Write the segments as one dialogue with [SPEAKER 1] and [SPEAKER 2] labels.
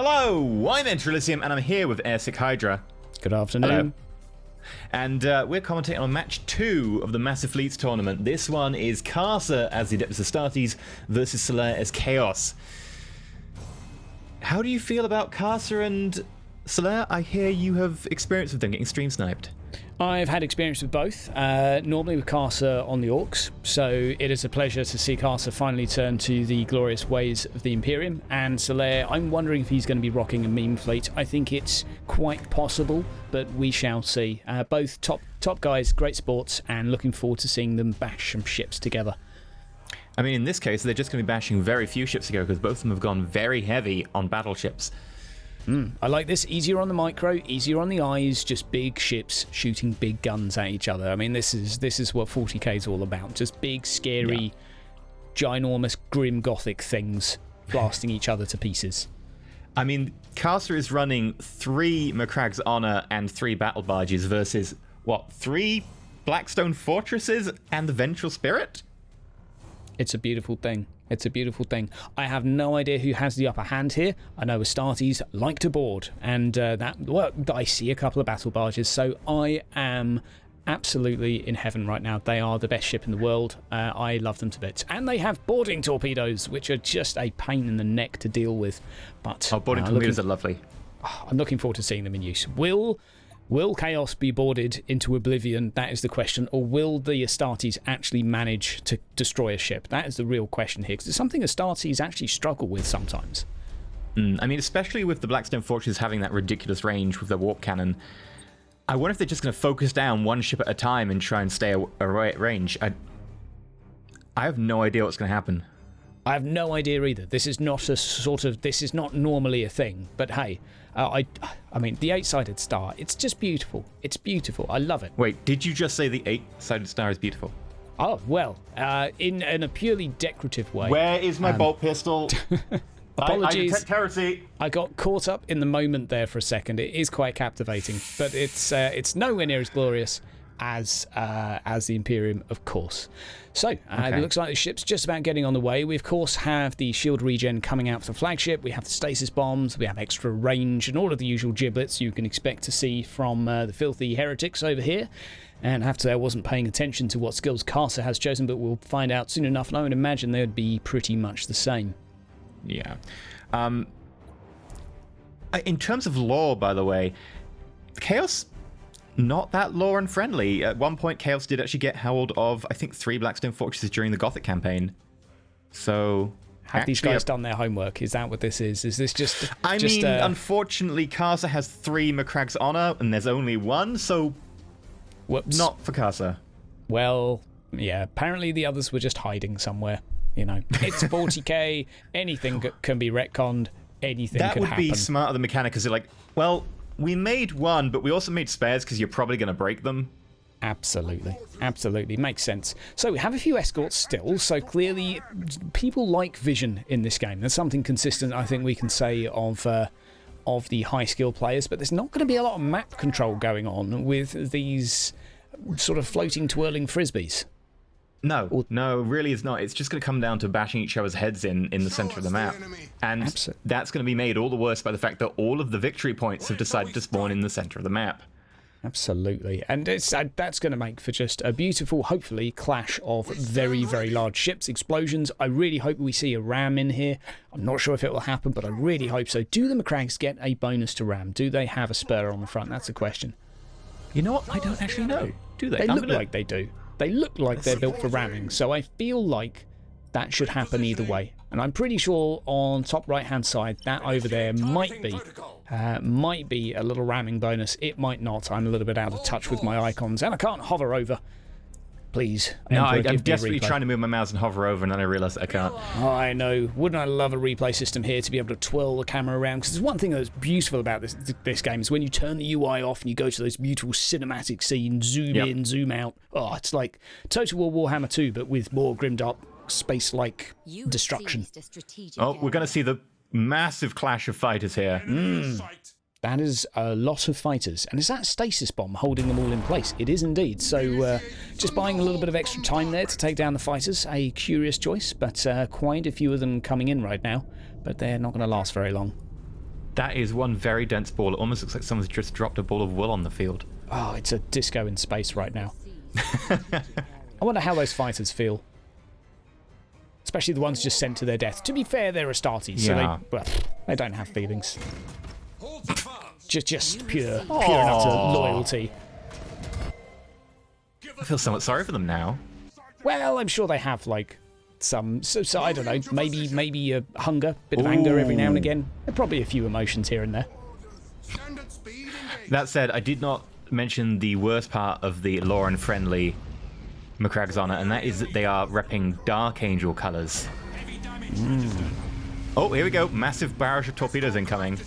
[SPEAKER 1] Hello, I'm EnterElysium, and I'm here with Airsick Hydra.
[SPEAKER 2] Good afternoon.
[SPEAKER 1] Hello. And we're commentating on match 2 of the Massive Fleets tournament. This one is Carcer as the Adeptus Astartes versus Solaire as Chaos. How do you feel about Carcer and Solaire? I hear you have experience with them getting stream sniped.
[SPEAKER 2] I've had experience with both, normally with Carcer on the Orcs, so it is a pleasure to see Carcer finally turn to the glorious ways of the Imperium, and Solaire, I'm wondering if he's going to be rocking a meme fleet. I think it's quite possible, but we shall see. Both top guys, great sports, and looking forward to seeing them bash some ships together.
[SPEAKER 1] I mean, in this case, they're just going to be bashing very few ships together because both of them have gone very heavy on battleships.
[SPEAKER 2] I like this. Easier on the micro, easier on the eyes, just big ships shooting big guns at each other. I mean, this is what 40k is all about. Just big, scary, ginormous, grim Gothic things blasting each other to pieces.
[SPEAKER 1] I mean, Carcer is running 3 Macragge's Honor and 3 Battle Barges versus, what, 3 Blackstone Fortresses and the Vengeful Spirit?
[SPEAKER 2] It's a beautiful thing. It's a beautiful thing. I have no idea who has the upper hand here. I know Astartes like to board, and I see a couple of battle barges, so I am absolutely in heaven right now. They are the best ship in the world. I love them to bits. And they have boarding torpedoes, which are just a pain in the neck to deal with. But
[SPEAKER 1] boarding torpedoes are lovely.
[SPEAKER 2] I'm looking forward to seeing them in use. Will Chaos be boarded into oblivion? That is the question. Or will the Astartes actually manage to destroy a ship? That is the real question here, because it's something Astartes actually struggle with sometimes.
[SPEAKER 1] I mean, especially with the Blackstone Fortress having that ridiculous range with their warp cannon. I wonder if they're just going to focus down one ship at a time and try and stay away at range. I have no idea what's going to happen.
[SPEAKER 2] I have no idea either. This is not this is not normally a thing. But hey, I mean, the 8-sided star, it's just beautiful. It's beautiful. I love it.
[SPEAKER 1] Wait, did you just say the 8-sided star is beautiful?
[SPEAKER 2] Oh, well, in a purely decorative way.
[SPEAKER 1] Where is my bolt pistol?
[SPEAKER 2] Apologies.
[SPEAKER 1] I detect heresy.
[SPEAKER 2] I got caught up in the moment there for a second. It is quite captivating, but it's nowhere near as glorious as the Imperium, of course. So it looks like the ship's just about getting on the way. We of course have the shield regen coming out for the flagship. We have the stasis bombs. We have extra range and all of the usual giblets you can expect to see from the filthy heretics over here. And I have to say, I wasn't paying attention to what skills Carcer has chosen, but we'll find out soon enough. And I would imagine they would be pretty much the same.
[SPEAKER 1] Yeah. In terms of lore, by the way, Chaos, not that lore unfriendly. At one point, Chaos did actually get hold of, I think, 3 Blackstone Fortresses during the Gothic campaign. So
[SPEAKER 2] have these guys done their homework? Is that what this is? Is this just...
[SPEAKER 1] I mean, unfortunately, Carcer has 3 Macragge's Honor, and there's only 1, so...
[SPEAKER 2] Whoops.
[SPEAKER 1] Not for Carcer.
[SPEAKER 2] Well, yeah, apparently the others were just hiding somewhere. You know, it's 40k, anything can be retconned, anything could happen.
[SPEAKER 1] That would be smart of the mechanic, because they're like, well, we made 1, but we also made spares because you're probably going to break them.
[SPEAKER 2] Absolutely. Absolutely. Makes sense. So we have a few escorts still, so clearly people like vision in this game. There's something consistent, I think we can say, of the high skill players, but there's not going to be a lot of map control going on with these sort of floating, twirling frisbees.
[SPEAKER 1] No, really it's not. It's just going to come down to bashing each other's heads in the center of the map. And that's going to be made all the worse by the fact that all of the victory points have decided to spawn in the center of the map.
[SPEAKER 2] Absolutely. And that's going to make for just a beautiful, hopefully, clash of very, very large ships, explosions. I really hope we see a ram in here. I'm not sure if it will happen, but I really hope so. Do the Macragges get a bonus to ram? Do they have a spur on the front? That's the question.
[SPEAKER 1] You know what? I don't actually know. Do they?
[SPEAKER 2] They look like they do. They look like they're built for ramming, so I feel like that should happen either way. And I'm pretty sure on top right-hand side, that over there might be a little ramming bonus. It might not. I'm a little bit out of touch with my icons, and I can't hover over. Please.
[SPEAKER 1] No, I'm desperately trying to move my mouse and hover over, and then I realise I can't.
[SPEAKER 2] Oh, I know. Wouldn't I love a replay system here to be able to twirl the camera around? Because there's one thing that's beautiful about this game is when you turn the UI off and you go to those beautiful cinematic scenes, zoom in, zoom out. Oh, it's like Total War Warhammer 2, but with more grimdark, space-like destruction.
[SPEAKER 1] Oh, we're going to see the massive clash of fighters here.
[SPEAKER 2] That is a lot of fighters. And is that a stasis bomb holding them all in place? It is indeed. So just buying a little bit of extra time there to take down the fighters. A curious choice, but quite a few of them coming in right now. But they're not going to last very long.
[SPEAKER 1] That is one very dense ball. It almost looks like someone's just dropped a ball of wool on the field.
[SPEAKER 2] Oh, it's a disco in space right now. I wonder how those fighters feel. Especially the ones just sent to their death. To be fair, they're Astartes, so they don't have feelings. Just pure and utter loyalty.
[SPEAKER 1] I feel somewhat sorry for them now.
[SPEAKER 2] Well, I'm sure they have, like, some... So I don't know, maybe a hunger, bit of anger every now and again. There are probably a few emotions here and there.
[SPEAKER 1] That said, I did not mention the worst part of the Lauren-friendly Macrag's Honor, and that is that they are repping Dark Angel colours. Oh, here we go. Massive barrage of torpedoes incoming.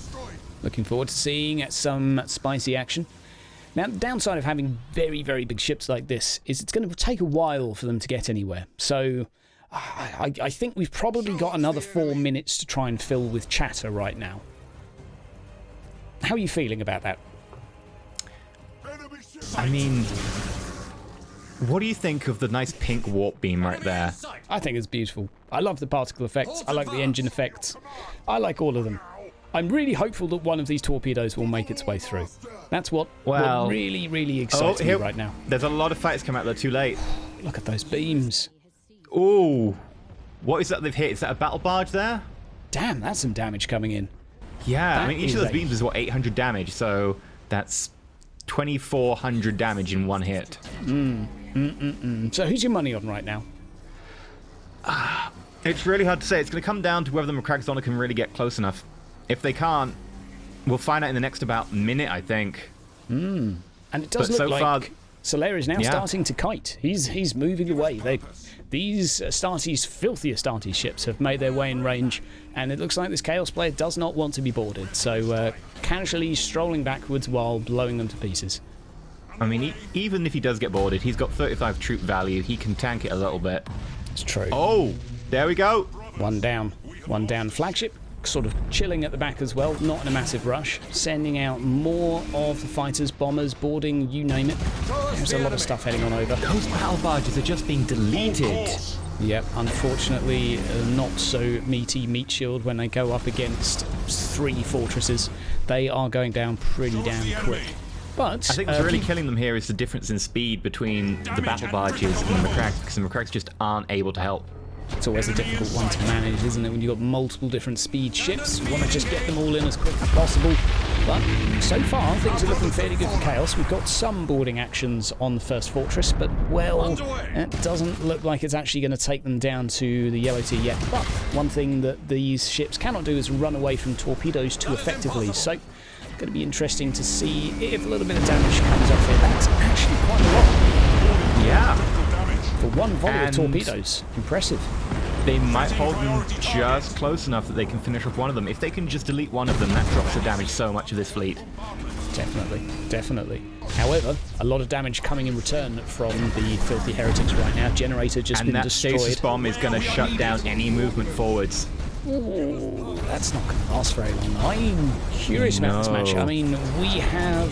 [SPEAKER 2] Looking forward to seeing some spicy action. Now, the downside of having very, very big ships like this is it's going to take a while for them to get anywhere. So I think we've probably got another 4 minutes to try and fill with chatter right now. How are you feeling about that?
[SPEAKER 1] I mean, what do you think of the nice pink warp beam right there?
[SPEAKER 2] I think it's beautiful. I love the particle effects. I like the engine effects. I like all of them. I'm really hopeful that one of these torpedoes will make its way through. That's what really, really excites me right now.
[SPEAKER 1] There's a lot of fighters come out there too late.
[SPEAKER 2] Look at those beams.
[SPEAKER 1] Ooh. What is that they've hit? Is that a battle barge there?
[SPEAKER 2] Damn, that's some damage coming in.
[SPEAKER 1] Yeah, I mean, each of those beams is, what, 800 damage, so that's 2,400 damage in one hit.
[SPEAKER 2] So who's your money on right now?
[SPEAKER 1] It's really hard to say. It's going to come down to whether the Macrag's Honor can really get close enough. If they can't, we'll find out in the next about minute, I think.
[SPEAKER 2] And it does look like Solaire is now starting to kite. He's moving away. These Astartes, filthy Astartes ships have made their way in range, and it looks like this Chaos player does not want to be boarded, so casually strolling backwards while blowing them to pieces.
[SPEAKER 1] I mean, even if he does get boarded, he's got 35 troop value. He can tank it a little bit.
[SPEAKER 2] It's true.
[SPEAKER 1] Oh, there we go.
[SPEAKER 2] One down. Flagship sort of chilling at the back as well, not in a massive rush, sending out more of the fighters, bombers, boarding, you name it. There's a lot of stuff heading on over.
[SPEAKER 1] Those battle barges are just being deleted.
[SPEAKER 2] Yep, unfortunately, not so meaty meat shield when they go up against 3 fortresses. They are going down pretty damn quick. But
[SPEAKER 1] I think what's really killing them here is the difference in speed between the battle barges and the Macrags, because the Macrags just aren't able to help.
[SPEAKER 2] It's always a difficult one to manage, isn't it, when you've got multiple different speed ships? You want to just get them all in as quick as possible. But so far, things are looking fairly good for Chaos. We've got some boarding actions on the first fortress, but, well, it doesn't look like it's actually going to take them down to the yellow tier yet. But one thing that these ships cannot do is run away from torpedoes too effectively. So, it's going to be interesting to see if a little bit of damage comes off here. That's actually quite a lot.
[SPEAKER 1] Yeah.
[SPEAKER 2] For one volley of torpedoes. Impressive.
[SPEAKER 1] They might hold them just close enough that they can finish off one of them. If they can just delete one of them, that drops the damage so much of this fleet. Definitely. However, a lot of damage coming in return from the filthy heretics right now. Generator just been destroyed. And that stasis bomb is going to shut down any movement forwards.
[SPEAKER 2] Ooh, that's not going to last very long. I'm curious about this match. I mean, we have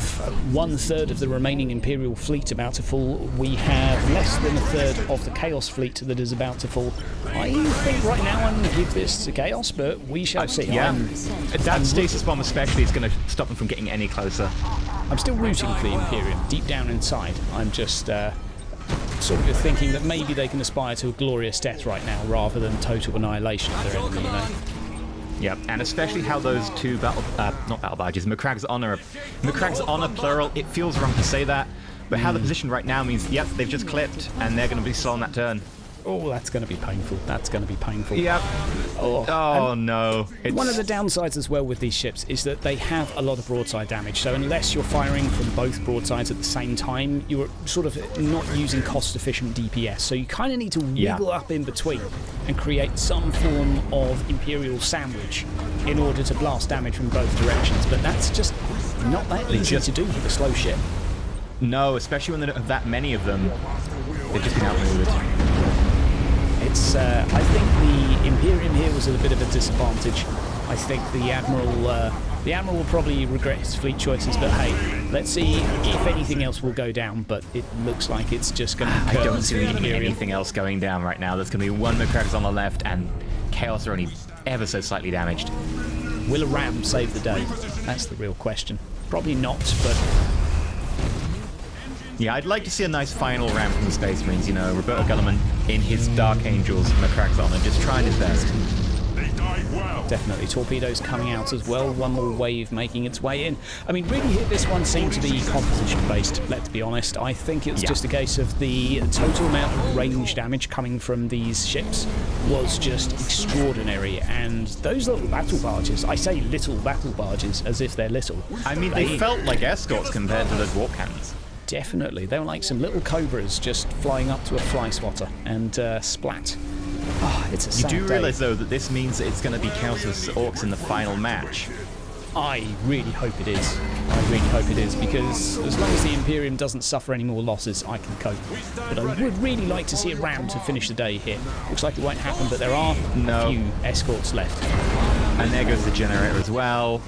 [SPEAKER 2] 1/3 of the remaining Imperial fleet about to fall. We have less than 1/3 of the Chaos fleet that is about to fall. I think right now I'm going to give this to Chaos, but we shall see.
[SPEAKER 1] That stasis bomb especially is going to stop them from getting any closer.
[SPEAKER 2] I'm still rooting for the Imperium, deep down inside. I'm just sort of thinking that maybe they can aspire to a glorious death right now rather than total annihilation of their enemy, you know.
[SPEAKER 1] Yep, and especially how those two not battle barges, Macrag's Honor plural, it feels wrong to say that, but how they're positioned right now means, yep, they've just clipped and they're going to be slow on that turn.
[SPEAKER 2] Oh, that's going to be painful.
[SPEAKER 1] Yep. Oh no.
[SPEAKER 2] One of the downsides as well with these ships is that they have a lot of broadside damage. So unless you're firing from both broadsides at the same time, you're sort of not using cost-efficient DPS. So you kind of need to wiggle up in between and create some form of Imperial sandwich in order to blast damage from both directions. But that's just not that easy to do with a slow ship.
[SPEAKER 1] No, especially when there are that many of them. They've just been outmaneuvered.
[SPEAKER 2] I think the Imperium here was at a bit of a disadvantage. I think the Admiral will probably regret his fleet choices, but hey, let's see if anything else will go down, but it looks like it's just going to be
[SPEAKER 1] I don't see anything else going down right now. There's going to be one Macrag's on the left, and Chaos are only ever so slightly damaged.
[SPEAKER 2] Will a ram save the day? That's the real question. Probably not, but...
[SPEAKER 1] Yeah, I'd like to see a nice final ram from the Space Marines, you know, Roberto Gulliman in his Dark Angels and the Craxon and just trying his best.
[SPEAKER 2] Definitely. Torpedoes coming out as well. One more wave making its way in. I mean, really here this one seemed to be composition-based, let's be honest. I think it's just a case of the total amount of range damage coming from these ships was just extraordinary. And those little battle barges, I say little battle barges as if they're little.
[SPEAKER 1] I mean, they felt like escorts compared to those warp cannons.
[SPEAKER 2] Definitely. They were like some little cobras just flying up to a fly swatter and splat. Oh, it's a sad
[SPEAKER 1] You do
[SPEAKER 2] day.
[SPEAKER 1] realise, though, that this means that it's going to be countless orcs in the final match.
[SPEAKER 2] I really hope it is. I really hope it is, because as long as the Imperium doesn't suffer any more losses, I can cope. But I would really like to see a ram to finish the day here. Looks like it won't happen, but there are a few escorts left.
[SPEAKER 1] And there goes the generator as well.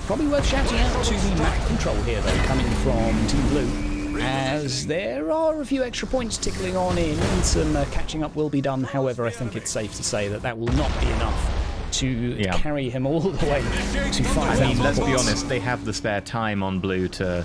[SPEAKER 2] Probably worth shouting out to the map control here, though, coming from Team Blue, as there are a few extra points tickling on in, and some catching up will be done. However, I think it's safe to say that that will not be enough to carry him all the way to 5,000 points.
[SPEAKER 1] I mean, let's be honest, they have the spare time on Blue to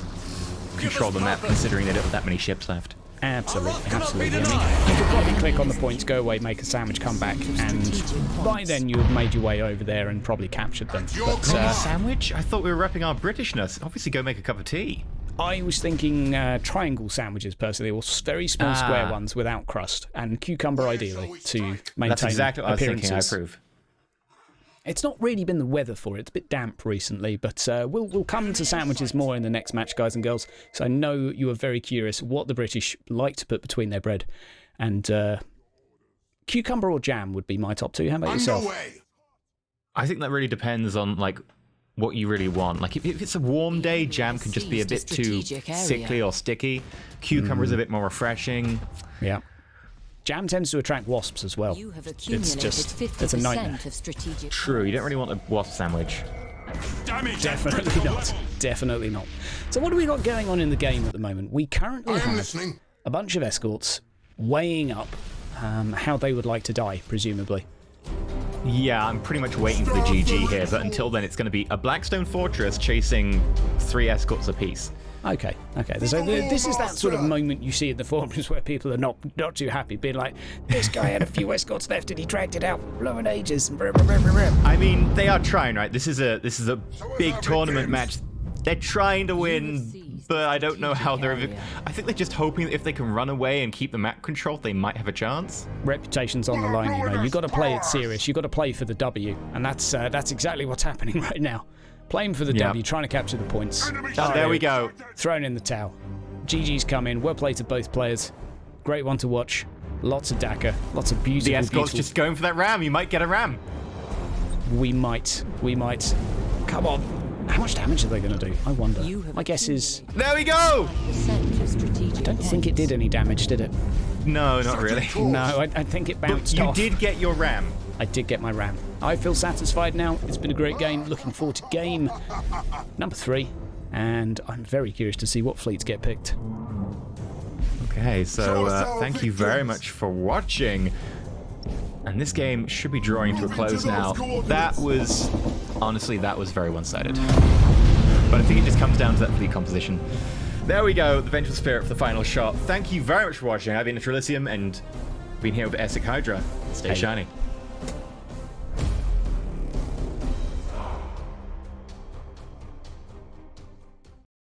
[SPEAKER 1] control the map, considering they don't have that many ships left.
[SPEAKER 2] Absolutely, absolutely. I mean, you could probably click on the points, go away, make a sandwich, come back, and by then you have made your way over there and probably captured them. But
[SPEAKER 1] sandwich? I thought we were repping our Britishness. Obviously, go make a cup of tea.
[SPEAKER 2] I was thinking triangle sandwiches, personally, or very small square ones without crust, and cucumber ideally to maintain
[SPEAKER 1] That's exactly what I was thinking. I
[SPEAKER 2] appearances.
[SPEAKER 1] approve.
[SPEAKER 2] It's not really been the weather for it. It's a bit damp recently, but we'll come to sandwiches more in the next match, guys and girls. So I know you are very curious what the British like to put between their bread. And cucumber or jam would be my top two. How about yourself?
[SPEAKER 1] I think that really depends on, like, what you really want. Like, if it's a warm day, jam can just be a bit too sickly or sticky. Cucumber is a bit more refreshing.
[SPEAKER 2] Yeah. Jam tends to attract wasps as well. It's just, it's a nightmare.
[SPEAKER 1] True, you don't really want a wasp sandwich.
[SPEAKER 2] Definitely not. Definitely not. So what do we got going on in the game at the moment? We currently have a bunch of escorts weighing up how they would like to die, presumably.
[SPEAKER 1] Yeah, I'm pretty much waiting for the GG here, but until then it's going to be a Blackstone Fortress chasing 3 escorts apiece.
[SPEAKER 2] Okay. So this is that sort of moment you see in the forums where people are not too happy, being like, this guy had a few escorts left and he dragged it out for blowing ages.
[SPEAKER 1] I mean, they are trying, right? This is a big tournament match. They're trying to win, but I don't know how they're... I think they're just hoping that if they can run away and keep the map controlled, they might have a chance.
[SPEAKER 2] Reputation's on the line, you know. You've got to play it serious. You've got to play for the W, and that's exactly what's happening right now. Playing for the W, trying to capture the points.
[SPEAKER 1] Oh, there we go.
[SPEAKER 2] Thrown in the towel. GG's come in. Well played to both players. Great one to watch. Lots of DACA. Lots of beautiful...
[SPEAKER 1] The escort's just going for that ram. You might get a ram.
[SPEAKER 2] We might. Come on. How much damage are they going to do? I wonder. My guess is...
[SPEAKER 1] There we go!
[SPEAKER 2] I don't think it did any damage, did it?
[SPEAKER 1] No, not really.
[SPEAKER 2] No, I think it bounced
[SPEAKER 1] off.
[SPEAKER 2] off.
[SPEAKER 1] You did get your ram.
[SPEAKER 2] I did get my ram. I feel satisfied now. It's been a great game. Looking forward to game number 3. And I'm very curious to see what fleets get picked.
[SPEAKER 1] Okay, so thank you very much for watching. And this game should be drawing to a close now. That was... Honestly, that was very one-sided. But I think it just comes down to that fleet composition. There we go, the Vengeful Spirit for the final shot. Thank you very much for watching. I've been EnterElysium and been here with Essex Hydra. Stay shiny.